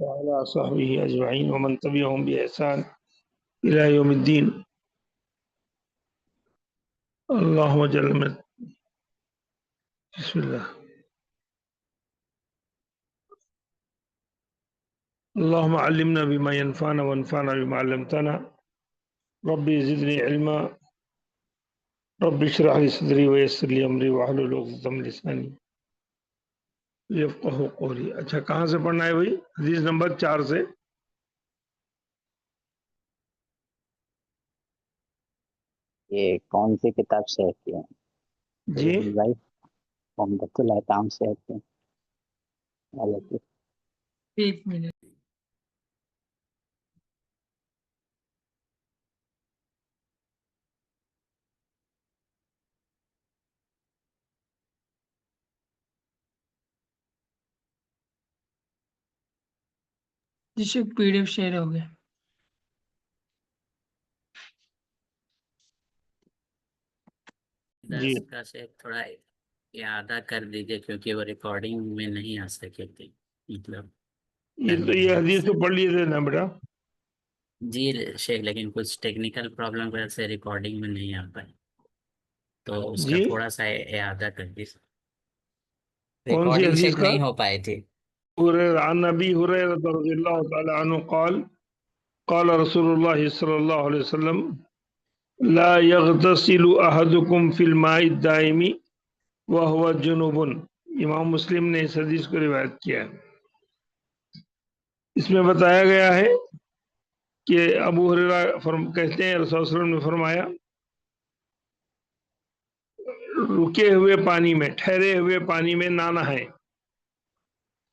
وعلى صحبه أجمعين ومن تبعهم بإحسان إلى يوم الدين. اللهم اجعل من بسم الله. اللهم علمنا بما ينفعنا وانفعنا بما علمتنا. ربي زدني علما. ربي اشرح لي صدري ويسر لي أمري واحلل عقدة من لساني يفقهوا قولي. اچھا کہاں سے پڑھنا ہے بھائی؟ حدیث نمبر 4 سے. یہ کون سی کتاب سے ہے؟ جی بھائی عمدۃ الاحکام سے ہے. ایک منٹ. جسے پی ڈی ایف شیئر ہو گیا. جی درس کا سے تھوڑا اعادہ کر دیجیے کیونکہ وہ ریکارڈنگ میں نہیں آ سکے تھے. مطلب یہ حدیث تو پڑھ لیے تھے نا بیٹا. جی شیخ لیکن کچھ ٹیکنیکل پرابلم کی وجہ سے ریکارڈنگ میں نہیں آ پائے تو اس کا جی تھوڑا سا اعادہ کر دیجیے. کون سی ریکارڈنگ حدیث شیخ کا؟ نہیں ہو پائے تھے. عن ابي هريره رضي الله تعالى عنه قال قال رسول الله صلى الله عليه وسلم لا يغتسل احدكم في الماء الدائم وهو جنوب. امام مسلم نے اس حدیث کو روایت کیا ہے. اس میں بتایا گیا ہے کہ ابو ہریرہ کہتے ہیں رسول اللہ علیہ وسلم نے فرمایا رکے ہوئے پانی میں ٹھہرے ہوئے پانی میں نہ نہائے.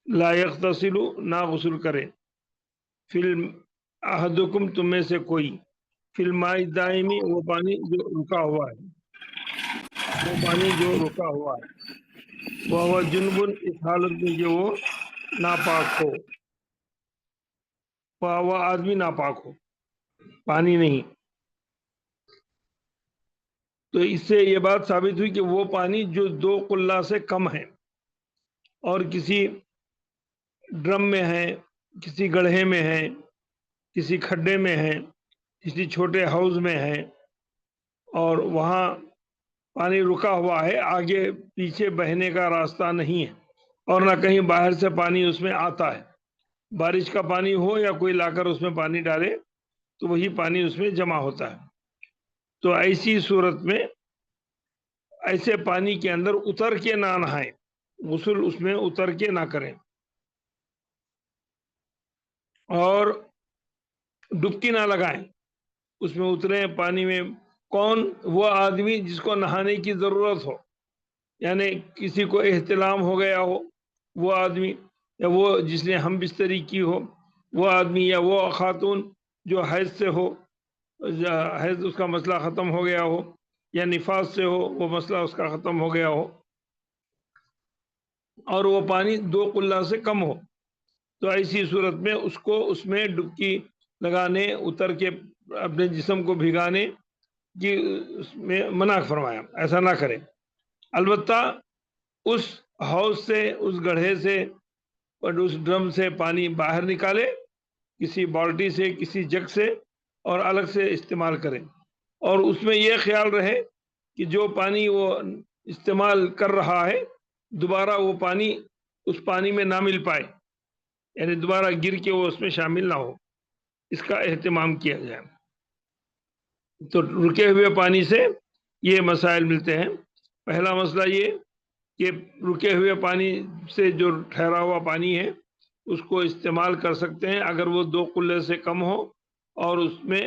لا یغتسل نہ غسل کرے. فی احدکم تم میں سے کوئی. فی الماء الدائمی وہ پانی جو رکا ہوا ہے. وہ پانی جو رکا ہوا ہے. وہ جنب اس حالت میں کہ وہ ناپاک ہو. وہ آدمی ناپاک ہو پانی نہیں. تو اس سے یہ بات ثابت ہوئی کہ وہ پانی جو 2 قلہ سے کم ہے اور کسی ڈرم میں ہے, کسی گڑھے میں ہے, کسی کھڈے میں ہے, کسی چھوٹے ہاؤس میں ہے اور وہاں پانی رکا ہوا ہے, آگے پیچھے بہنے کا راستہ نہیں ہے اور نہ کہیں باہر سے پانی اس میں آتا ہے. بارش کا پانی ہو یا کوئی لا کر اس میں پانی ڈالے تو وہی پانی اس میں جمع ہوتا ہے. تو ایسی صورت میں ایسے پانی کے اندر اتر کے نہ نہائیں, غسل اس میں اتر کے نہ کریں اور ڈبکی نہ لگائیں. اس میں اترے پانی میں کون؟ وہ آدمی جس کو نہانے کی ضرورت ہو, یعنی کسی کو احتلام ہو گیا ہو وہ آدمی, یا وہ جس نے ہم بستری کی ہو وہ آدمی, یا وہ خاتون جو حیض سے ہو, حیض اس کا مسئلہ ختم ہو گیا ہو, یا نفاس سے ہو وہ مسئلہ اس کا ختم ہو گیا ہو اور وہ پانی 2 قلہ سے کم ہو. تو ایسی صورت میں اس کو اس میں ڈبکی لگانے, اتر کے اپنے جسم کو بھگانے کی اس میں منع فرمایا, ایسا نہ کریں. البتہ اس ہاؤس سے, اس گڑھے سے اور اس ڈرم سے پانی باہر نکالے, کسی بالٹی سے, کسی جگ سے, اور الگ سے استعمال کریں. اور اس میں یہ خیال رہے کہ جو پانی وہ استعمال کر رہا ہے دوبارہ وہ پانی اس پانی میں نہ مل پائے, یعنی دوبارہ گر کے وہ اس میں شامل نہ ہو, اس کا اہتمام کیا جائے. تو رکے ہوئے پانی سے یہ مسائل ملتے ہیں. پہلا مسئلہ یہ کہ رکے ہوئے پانی سے جو ٹھہرا ہوا پانی ہے اس کو استعمال کر سکتے ہیں اگر وہ 2 قلے سے کم ہو اور اس میں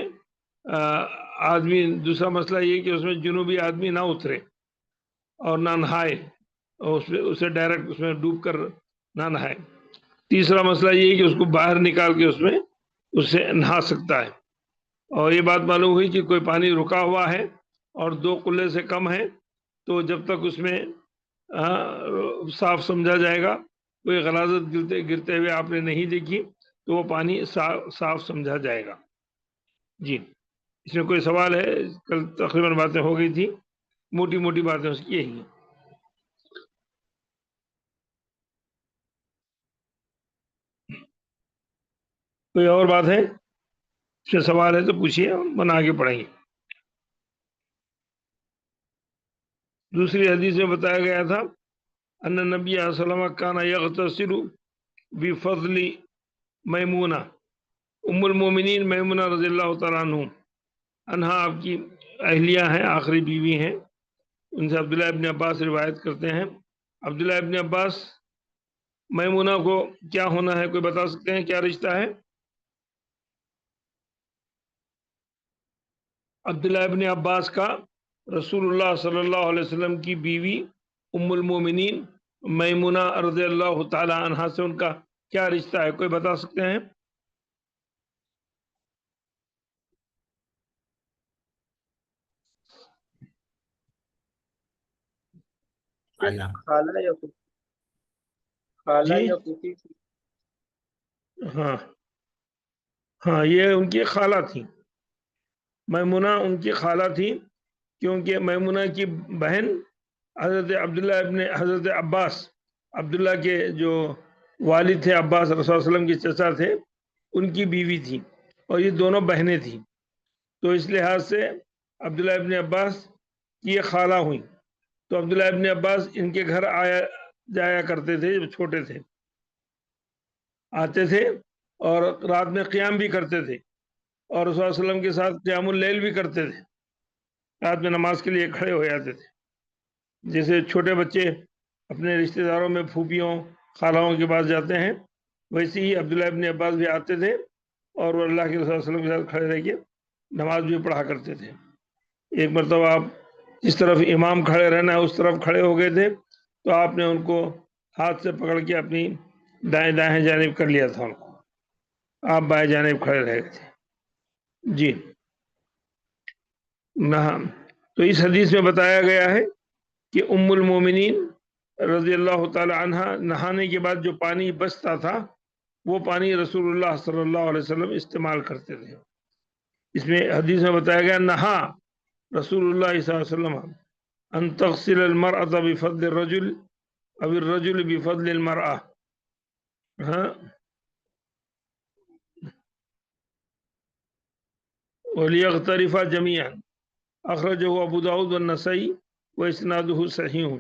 آدمی. دوسرا مسئلہ یہ کہ اس میں جنوبی آدمی نہ اترے اور نہ نہائے, اور اسے ڈائریکٹ اس میں ڈوب کر نہ نہائے. تیسرا مسئلہ یہ کہ اس کو باہر نکال کے اس میں اس سے نہا سکتا ہے. اور یہ بات معلوم ہوئی کہ کوئی پانی رکا ہوا ہے اور 2 قلے سے کم ہے تو جب تک اس میں صاف سمجھا جائے گا, کوئی غلاظت گرتے ہوئے آپ نے نہیں دیکھی تو وہ پانی صاف سمجھا جائے گا. جی اس میں کوئی سوال ہے؟ کل تقریباً باتیں ہو گئی تھی, موٹی موٹی باتیں اس کی یہی ہیں. کوئی اور بات ہے؟ اس میں سوال ہے تو پوچھیے، ہم آگے پڑھیں گے۔ دوسری حدیث میں بتایا گیا تھا ان نبی صلی اللہ علیہ وسلم کان یغتسل بفضل میمونہ، ام المومنین میمونہ رضی اللہ تعالیٰ عنہا آپ کی اہلیہ ہیں، آخری بیوی ہیں۔ ان سے عبداللہ ابن عباس روایت کرتے ہیں۔ عبداللہ ابن عباس میمونہ کو کیا ہونا ہے، کوئی بتا سکتے ہیں کیا رشتہ ہے؟ عبداللہ ابن عباس کا رسول اللہ صلی اللہ علیہ وسلم کی بیوی ام المومنین میمونہ رضی اللہ تعالی عنہا سے ان کا کیا رشتہ ہے، کوئی بتا سکتے ہیں؟ اللہ خالہ یا پھوپھی؟ خالہ جی یا پھوپھی تھی؟ ہاں ہاں، یہ ان کی خالہ تھی، میمونہ ان کی خالہ تھی، کیونکہ میمونہ کی بہن حضرت عبداللہ ابن حضرت عباس، عبداللہ کے جو والد تھے عباس، رسول اللہ علیہ وسلم کے چچا تھے، ان کی بیوی تھی، اور یہ دونوں بہنیں تھیں، تو اس لحاظ سے عبداللہ ابن عباس کی یہ خالہ ہوئی۔ تو عبداللہ ابن عباس ان کے گھر آیا جایا کرتے تھے، جب چھوٹے تھے آتے تھے، اور رات میں قیام بھی کرتے تھے، اور رسول اللہ علیہ وسلم کے ساتھ قیام اللیل بھی کرتے تھے، رات میں نماز کے لیے کھڑے ہو جاتے تھے۔ جیسے چھوٹے بچے اپنے رشتہ داروں میں پھوپھیوں خالہوں کے پاس جاتے ہیں، ویسے ہی عبداللہ ابن عباس بھی آتے تھے، اور وہ اللہ کے رسول صلی اللہ علیہ وسلم کے ساتھ کھڑے رہ کے نماز بھی پڑھا کرتے تھے۔ ایک مرتبہ آپ جس طرف امام کھڑے رہنا ہے اس طرف کھڑے ہو گئے تھے، تو آپ نے ان کو ہاتھ سے پکڑ کے اپنی دائیں جانب کر لیا تھا، ان کو آپ بائیں جانب کھڑے رہ گئے تھے۔ جی نہ، تو اس حدیث میں بتایا گیا ہے کہ ام المومنین رضی اللہ تعالی عنہ نہانے کے بعد جو پانی بچتا تھا وہ پانی رسول اللہ صلی اللہ علیہ وسلم استعمال کرتے تھے۔ اس میں حدیث میں بتایا گیا نہا رسول اللہ صلی اللہ علیہ وسلم ان تغسل المرأة بفضل الرجل او الرجل بفضل المرأة، ولیغترفا جمیعا، اخرجہ ابو داؤد والنسائی واسنادہ صحیح۔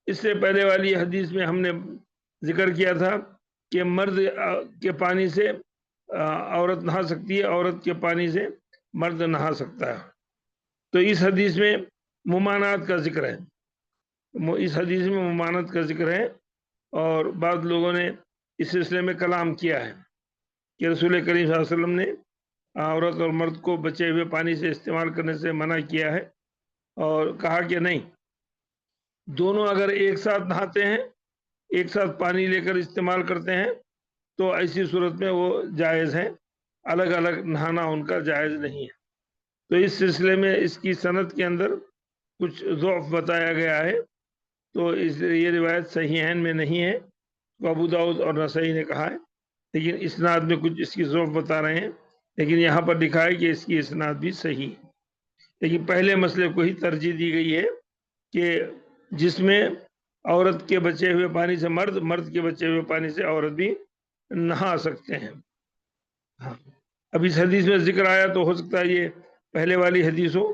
اس سے پہلے والی حدیث میں ہم نے ذکر کیا تھا کہ مرد کے پانی سے عورت نہا سکتی ہے، عورت کے پانی سے مرد نہا سکتا ہے۔ تو اس حدیث میں ممانعت کا ذکر ہے، اس حدیث میں ممانعت کا ذکر ہے، اور بعض لوگوں نے اس سلسلے میں کلام کیا ہے کہ رسول کریم صلی اللہ علیہ وسلم نے عورت اور مرد کو بچے ہوئے پانی سے استعمال کرنے سے منع کیا ہے، اور کہا کہ نہیں، دونوں اگر ایک ساتھ نہاتے ہیں، ایک ساتھ پانی لے کر استعمال کرتے ہیں، تو ایسی صورت میں وہ جائز ہے، الگ الگ نہانا ان کا جائز نہیں ہے۔ تو اس سلسلے میں اس کی سند کے اندر کچھ ضعف بتایا گیا ہے، تو یہ روایت صحیحین میں نہیں ہے، تو ابو داؤد اور نسائی نے کہا ہے، لیکن اسناد میں کچھ اس کی ضعف بتا رہے ہیں، لیکن یہاں پر لکھا ہے کہ اس کی اسناد بھی صحیح ہے۔ لیکن پہلے مسئلے کو ہی ترجیح دی گئی ہے کہ جس میں عورت کے بچے ہوئے پانی سے مرد، مرد کے بچے ہوئے پانی سے عورت بھی نہا سکتے ہیں۔ اب اس حدیث میں ذکر آیا تو ہو سکتا ہے یہ پہلے والی حدیث ہو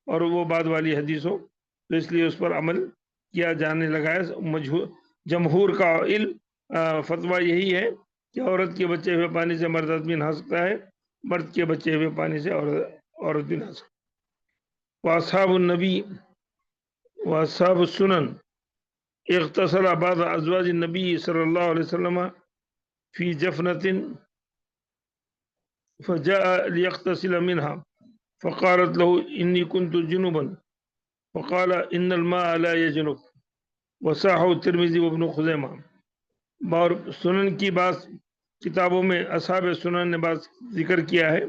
اور وہ بعد والی حدیث ہو، تو اس لیے اس پر عمل کیا جانے لگا ہے۔ جمہور کا فتویٰ یہی ہے کہ عورت کے بچے ہوئے پانی سے مرد آدمی نہا سکتا ہے، مرد کے بچے ہوئے پانی سے عورت بھی نہا سکتا ہے۔ واصحاب النبی واصحاب السنن اغتسل بعض ازواج النبی صلی اللہ علیہ وسلم فی جفنۃ فجاء لیغتسل منها فقالت له انی كنت جنبا فقال ان الماء لا يجنب، وصححه الترمذی وابن خزیمہ۔ اور سنن کی بعض کتابوں میں اصحاب سنن نے بعض ذکر کیا ہے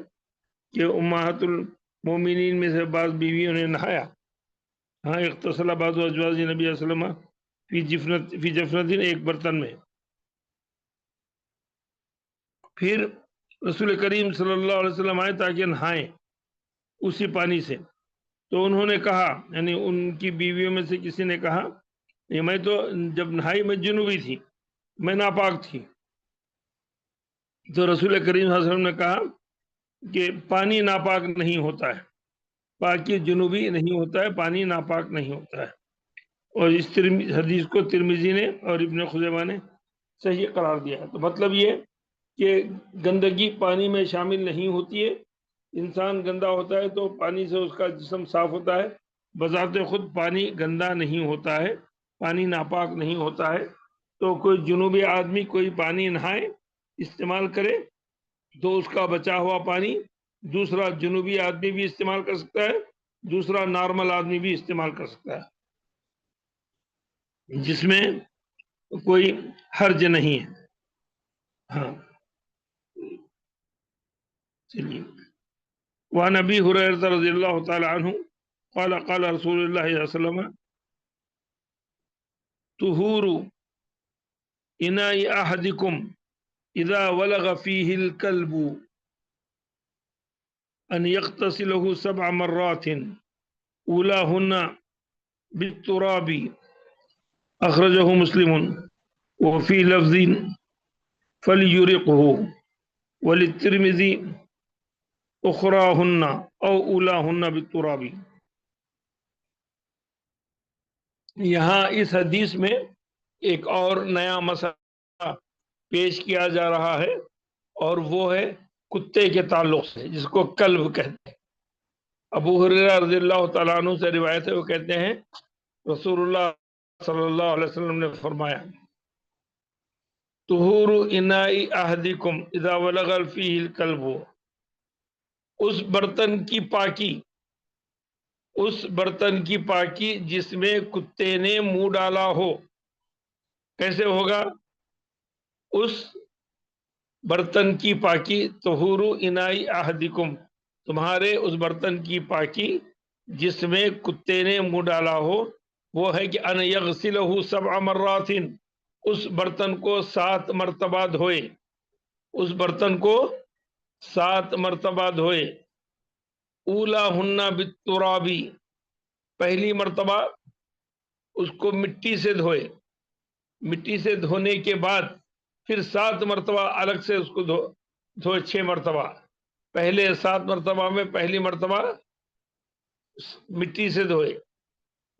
کہ امہات المومنین میں سے بعض بیویوں نے نہایا، ہاں، اغتسل بعض ازواج نبی صلی اللہ علیہ وسلم فی جفنۃ، ایک برتن میں۔ پھر رسول کریم صلی اللہ علیہ وسلم آئے تاکہ نہائیں اسی پانی سے، تو انہوں نے کہا، یعنی ان کی بیویوں میں سے کسی نے کہا، میں تو جب نہائی میں جنوبی تھی، میں ناپاک تھی، تو رسول کریم صلی اللہ علیہ وسلم نے کہا کہ پانی ناپاک نہیں ہوتا ہے، پاکی جنوبی نہیں ہوتا ہے، پانی ناپاک نہیں ہوتا ہے۔ اور اس حدیث کو ترمذی نے اور ابن خزیمہ نے صحیح قرار دیا ہے۔ تو مطلب یہ کہ گندگی پانی میں شامل نہیں ہوتی ہے، انسان گندا ہوتا ہے تو پانی سے اس کا جسم صاف ہوتا ہے، بذات خود پانی گندا نہیں ہوتا ہے، پانی ناپاک نہیں ہوتا ہے۔ تو کوئی جنوبی آدمی کوئی پانی نہائے استعمال کرے تو اس کا بچا ہوا پانی دوسرا جنوبی آدمی بھی استعمال کر سکتا ہے، دوسرا نارمل آدمی بھی استعمال کر سکتا ہے، جس میں کوئی حرج نہیں ہے۔ ہاں چلیے، وعن ابی ہریرہ رضی اللہ تعالی عنہ قال قال رسول اللہ صلی اللہ علیہ وسلم طہور اناء احدکم اذا ولغ فیہ الکلب ان یغتسلہ 7 مرات اولاہن بالتراب اخرجہ مسلم وفی لفظ فلیرقہ وللترمذی اخراہن او اولاہن بالتراب۔ یہاں اس حدیث میں ایک اور نیا مسئلہ پیش کیا جا رہا ہے، اور وہ ہے کتے کے تعلق سے، جس کو کلب کہتے ہیں۔ ابو ہریرہ رضی اللہ تعالیٰ عنہ سے روایت ہے، وہ کہتے ہیں رسول اللہ صلی اللہ علیہ وسلم نے فرمایا طہور اناء احدکم اذا ولغ فیہ الکلب، اس برتن کی پاکی جس میں کتے نے منہ ڈالا ہو۔ کیسے ہوگا اس برتن کی پاکی؟ طہور اناء احدکم، تمہارے اس برتن کی پاکی جس میں کتے نے منہ ڈالا ہو، وہ ہے کہ ان یغسلہ 7 مرات، اس برتن کو 7 مرتبہ دھوئے، اس برتن کو 7 مرتبہ دھوئے۔ اولاہن بالتراب، پہلی مرتبہ اس کو مٹی سے دھوئے، مٹی سے دھونے کے بعد پھر 7 مرتبہ الگ سے اس کو دھوئے، 6 مرتبہ۔ پہلے 7 مرتبہ میں پہلی مرتبہ مٹی سے دھوئے،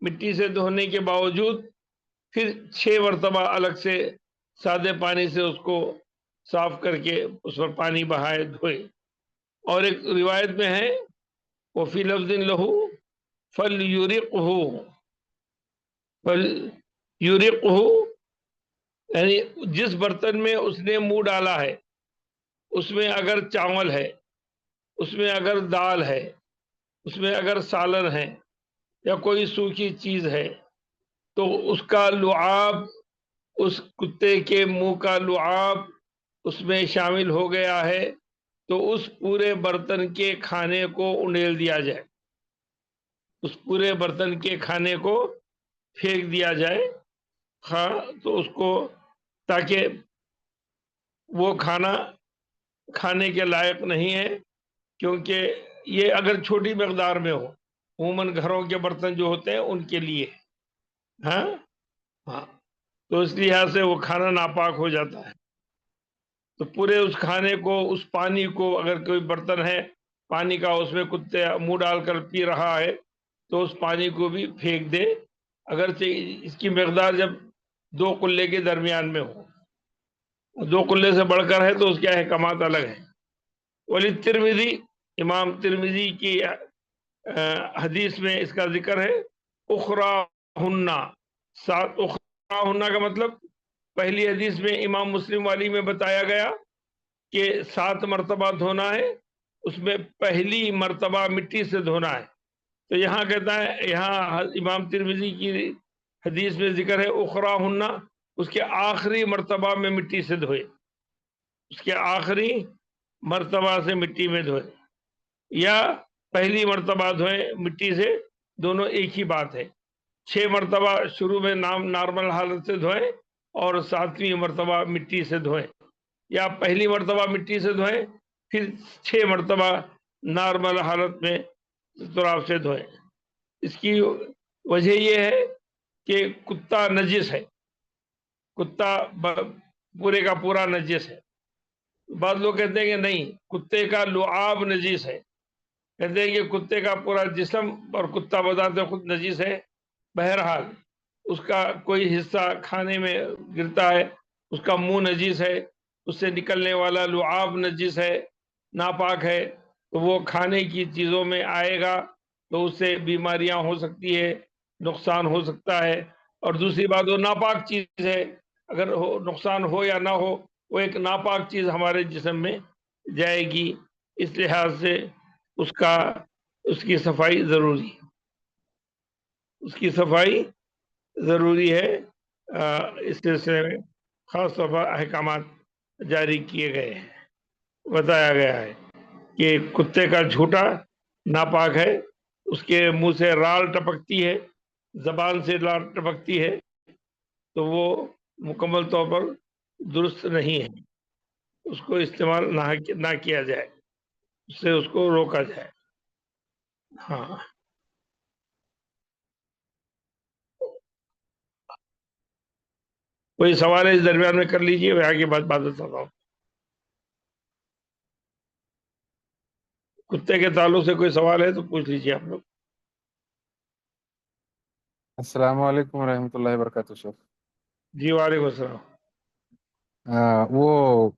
مٹی سے دھونے کے باوجود پھر 6 مرتبہ الگ سے سادے پانی سے اس کو صاف کر کے اس پر پانی بہائے دھوئے۔ اور ایک روایت میں ہے وفی لفظ لہو فلیرقہ، فلیرقہ یعنی جس برتن میں اس نے منہ ڈالا ہے اس میں اگر چاول ہے، اس میں اگر دال ہے، اس میں اگر سالن ہے یا کوئی سوکھی چیز ہے، تو اس کا لعاب، اس کتے کے منہ کا لعاب اس میں شامل ہو گیا ہے، تو اس پورے برتن کے کھانے کو انڈیل دیا جائے، اس پورے برتن کے کھانے کو پھینک دیا جائے، تو اس کو، تاکہ وہ کھانا کھانے کے لائق نہیں ہے، کیونکہ یہ اگر چھوٹی مقدار میں ہو، عموماً گھروں کے برتن جو ہوتے ہیں ان کے لیے، ہاں تو اس لحاظ سے وہ کھانا ناپاک ہو جاتا ہے۔ تو پورے اس کھانے کو، اس پانی کو، اگر کوئی برتن ہے پانی کا اس میں کتے منہ ڈال کر پی رہا ہے تو اس پانی کو بھی پھینک دے، اگرچہ اس کی مقدار جب 2 قلے کے درمیان میں ہو، 2 قلے سے بڑھ کر ہے تو اس کے احکامات الگ ہیں۔ ولی ترمذی، امام ترمذی کی حدیث میں اس کا ذکر ہے اخراہن، 7 اخراہن کا مطلب پہلی حدیث میں امام مسلم والی میں بتایا گیا کہ 7 مرتبہ دھونا ہے، اس میں پہلی مرتبہ مٹی سے دھونا ہے، تو یہاں کہتا ہے، یہاں امام ترمذی کی حدیث میں ذکر ہے اخراہن، اس کے آخری مرتبہ میں مٹی سے دھوئے، اس کے آخری مرتبہ سے مٹی میں دھوئے، یا پہلی مرتبہ دھوئے مٹی سے، دونوں ایک ہی بات ہے۔ 6 مرتبہ شروع میں نارمل حالت سے دھوئے اور 7ویں مرتبہ مٹی سے دھوئے، یا پہلی مرتبہ مٹی سے دھوئے پھر 6 مرتبہ نارمل حالت میں تراب سے دھوئے۔ اس کی وجہ یہ ہے کہ کتا نجس ہے، کتا پورے کا پورا نجس ہے، بعض لوگ کہتے ہیں کہ نہیں، کتے کا لعاب نجیس ہے، کہتے ہیں کہ کتے کا پورا جسم اور کتا بذات خود نجیس ہے، بہرحال اس کا کوئی حصہ کھانے میں گرتا ہے، اس کا منہ نجیس ہے، اس سے نکلنے والا لعاب نجیس ہے، ناپاک ہے، تو وہ کھانے کی چیزوں میں آئے گا تو اس سے بیماریاں ہو سکتی ہے، نقصان ہو سکتا ہے۔ اور دوسری بات، وہ ناپاک چیز ہے، اگر نقصان ہو یا نہ ہو، وہ ایک ناپاک چیز ہمارے جسم میں جائے گی، اس لحاظ سے اس کی صفائی ضروری ہے، اس کی صفائی ضروری ہے۔ اس سلسلے میں خاص طور پر احکامات جاری کیے گئے ہیں، بتایا گیا ہے کہ کتے کا جھوٹا ناپاک ہے، اس کے منہ سے رال ٹپکتی ہے، زبان سے رال ٹپکتی ہے، تو وہ مکمل طور پر درست نہیں ہے، اس کو استعمال نہ کیا جائے، اس سے اس کو روکا جائے۔ ہاں، کوئی سوال ہے اس درمیان میں کر لیجئے، میں آگے بات بتاتا ہوں۔ کتے کے تعلق سے کوئی سوال ہے تو پوچھ لیجئے آپ لوگ۔ السلام علیکم ورحمۃ اللہ وبرکاتہ شیخ۔ جی وعلیکم السلام۔ وہ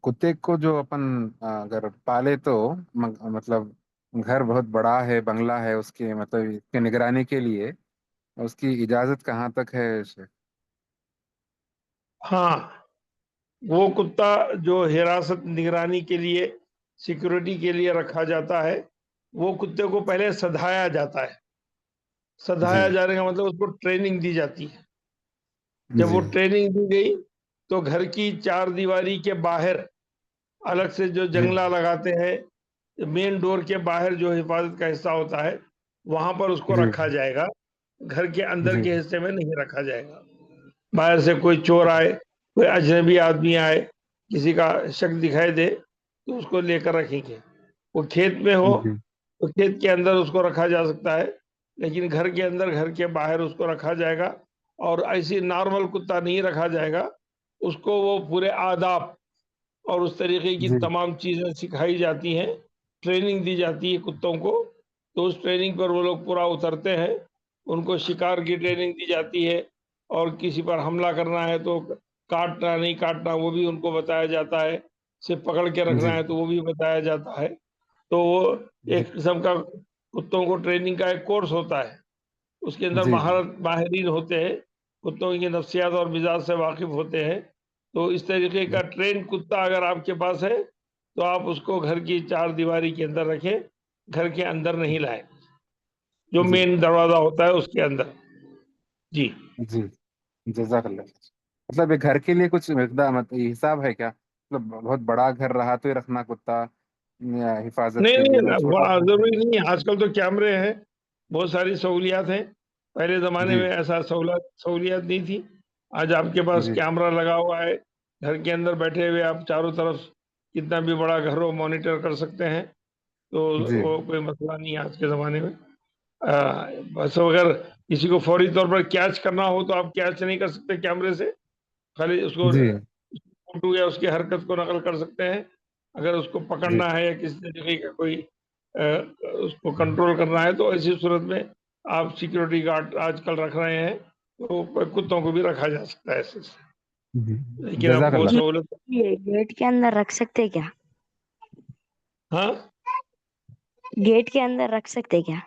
کتے کو جو اپن اگر پالے تو مطلب گھر بہت بڑا ہے، بنگلہ ہے، اس کے مطلب اس کے نگرانی کے لیے اس کی اجازت کہاں تک ہے شیخ؟ ہاں، وہ کتا جو حراست نگرانی کے لیے، سیکورٹی کے لیے رکھا جاتا ہے، وہ کتے کو پہلے سدھایا جاتا ہے۔ سدھایا جی جانے کا مطلب اس کو ٹریننگ دی جاتی ہے۔ جب جی وہ ٹریننگ دی گئی تو گھر کی چار دیواری کے باہر الگ سے جو جی جنگلہ لگاتے ہیں، مین ڈور کے باہر جو حفاظت کا حصہ ہوتا ہے، وہاں پر اس کو جی رکھا جائے گا، گھر کے اندر جی کے حصے میں نہیں رکھا جائے گا۔ باہر سے کوئی چور آئے، کوئی اجنبی آدمی آئے، کسی کا شک دکھائی دے تو اس کو لے کر رکھیں گے۔ وہ کھیت میں ہو جی تو کھیت کے اندر اس کو رکھا جا سکتا ہے، لیکن گھر کے اندر، گھر کے باہر اس کو رکھا جائے گا۔ اور ایسی نارمل کتا نہیں رکھا جائے گا، اس کو وہ پورے آداب اور اس طریقے کی جی تمام چیزیں سکھائی جاتی ہیں، ٹریننگ دی جاتی ہے کتوں کو، تو اس ٹریننگ پر وہ لوگ پورا اترتے ہیں۔ ان کو شکار کی ٹریننگ دی جاتی ہے، اور کسی پر حملہ کرنا ہے تو کاٹنا نہیں کاٹنا وہ بھی ان کو بتایا جاتا ہے، صرف پکڑ کے جی رکھنا ہے تو وہ بھی بتایا جاتا ہے۔ تو وہ جی ایک قسم کا کتوں کو ٹریننگ کا ایک کورس ہوتا ہے، اس کے اندر جی ماہرین ہوتے ہیں، کتوں کی نفسیات اور مزاج سے واقف ہوتے ہیں۔ تو اس طریقے کا ٹرین کتا اگر آپ کے پاس ہے تو آپ اس کو گھر کی چار دیواری کے اندر رکھیں، گھر کے اندر نہیں لائیں، جو جی مین دروازہ ہوتا ہے اس کے اندر۔ جی جی جزاک اللہ۔ مطلب یہ گھر کے لیے کچھ مقدار حساب ہے کیا؟ مطلب بہت بڑا گھر رہا تو ہی رکھنا کتا، یا حفاظت نہیں کے لیے بہت نہیں، چھوٹا گھر؟ ضروری نہیں ہے، آج کل تو کیمرے ہیں، بہت ساری سہولیات ہیں، پہلے زمانے جی میں ایسا سہولیات نہیں تھی۔ آج آپ کے پاس جی کیمرہ لگا ہوا ہے، گھر کے اندر بیٹھے ہوئے آپ چاروں طرف کتنا بھی بڑا گھر ہو مانیٹر کر سکتے ہیں، تو جی وہ کوئی مسئلہ نہیں ہے آج کے زمانے میں۔ بس اگر کسی کو فوری طور پر کیچ کرنا ہو تو آپ کیچ نہیں کر سکتے کیمرے سے، خالی اس کو جی فوٹو یا اس کی حرکت کو نقل کر سکتے ہیں۔ اگر اس کو جی پکڑنا ہے یا کسی طریقے کا کوئی اس کو کنٹرول کرنا ہے تو ایسی صورت میں آپ سیکورٹی گارڈ آج کل رکھ رہے ہیں، تو کتوں کو بھی رکھا جا سکتا ہے ایسے سے، جی لیکن اب جزاک وہ اللہ۔ سہولت۔ یہ گیٹ کے اندر رکھ سکتے کیا؟ ہاں، گیٹ کے اندر رکھ سکتے کیا؟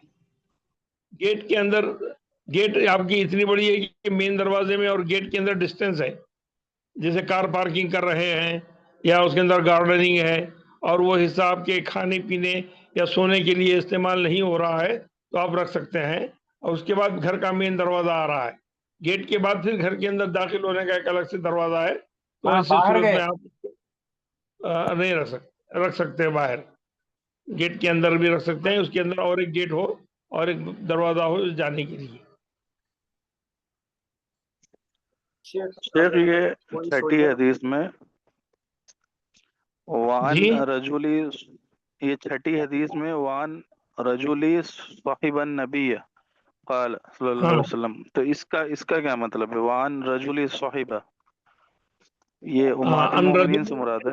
گیٹ کے اندر، گیٹ آپ کی اتنی بڑی ہے کہ مین دروازے میں اور گیٹ کے اندر ڈسٹینس ہے، جیسے کار پارکنگ کر رہے ہیں یا اس کے اندر گارڈننگ ہے، اور وہ حصہ آپ کے کھانے پینے یا سونے کے لیے استعمال نہیں ہو رہا ہے تو آپ رکھ سکتے ہیں۔ اور اس کے بعد گھر کا مین دروازہ آ رہا ہے، گیٹ کے بعد پھر گھر کے اندر داخل ہونے کا ایک الگ سے دروازہ ہے، تو ایسی باہر صورت گئے۔ میں آپ نہیں رکھ سکتے باہر، گیٹ کے اندر بھی رکھ سکتے ہیں، اس کے اندر اور ایک گیٹ ہو اور ایک دروازہ ہو جانے کے لیے۔ شیخ یہ چھٹی حدیث میں وان جی رجولی، یہ چھٹی حدیث میں وان رجولی صاحب النبی قال صلی اللہ ہاں، علیہ وسلم، تو اس کا کیا مطلب ہے؟ وان رجولی صاحبہ، یہ امہات ان المومنین رجل سے مراد ہے؟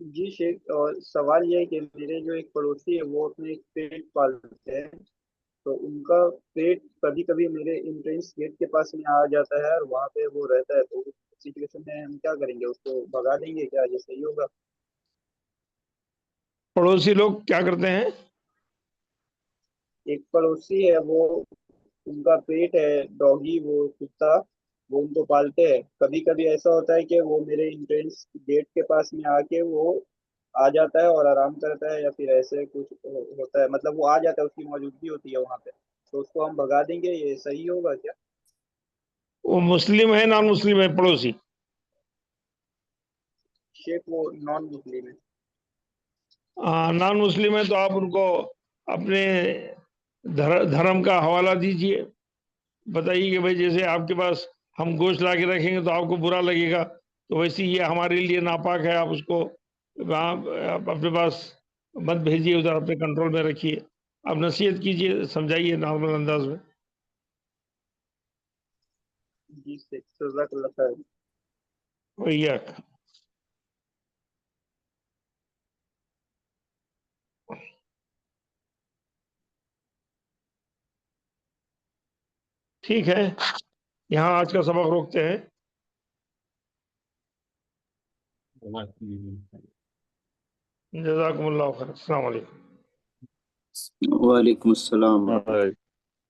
جی شیخ، اور سوال یہ ہے کہ میرے جو ایک پڑوسی ہے وہ اپنے ایک پیٹ پالتے ہیں، تو ان کا پیٹ کبھی کبھی میرے انٹرنس گیٹ کے پاس میں آ جاتا ہے اور وہاں پہ وہ رہتا ہے، تو اس سچویشن میں ہم کیا کریں گے؟ اس کو بھگا دیں گے کیا؟ یہ صحیح ہوگا؟ پڑوسی لوگ کیا کرتے ہیں؟ ایک پڑوسی ہے، وہ ان کا پیٹ ہے ڈاگی، وہ کتا، وہ ان کو پالتے ہیں، کبھی کبھی ایسا ہوتا ہے کہ وہ میرے انٹرنس گیٹ کے پاس میں آ کے وہ آ جاتا ہے اور آرام کرتا ہے، یا پھر ایسے کچھ ہوتا ہے، مطلب وہ آ جاتا ہے، اس کی موجودگی ہوتی ہے وہاں پہ، تو اس کو ہم بھگا دیں گے، یہ صحیح ہوگا کیا؟ وہ مسلم ہے نان مسلم ہے پڑوسی؟ شیخ وہ نان مسلم ہے۔ نان مسلم ہے تو آپ ان کو اپنے دھرم کا حوالہ دیجئے، بتائیے کہ بھائی جیسے آپ کے پاس ہم گوشت لا کے رکھیں گے تو آپ کو برا لگے گا، تو ویسے یہ ہمارے لیے ناپاک ہے، آپ اس کو وہاں آپ اپنے پاس مت بھیجیے، ادھر اپنے کنٹرول میں رکھیے، آپ نصیحت کیجیے، سمجھائیے نارمل انداز میں۔ جی شیخ، جزاک اللہ خیر۔ ویاک ٹھیک ہے، یہاں آج کا سبق روکتے ہیں۔ جزاکم اللہ خیر، السلام علیکم۔ وعلیکم السلام۔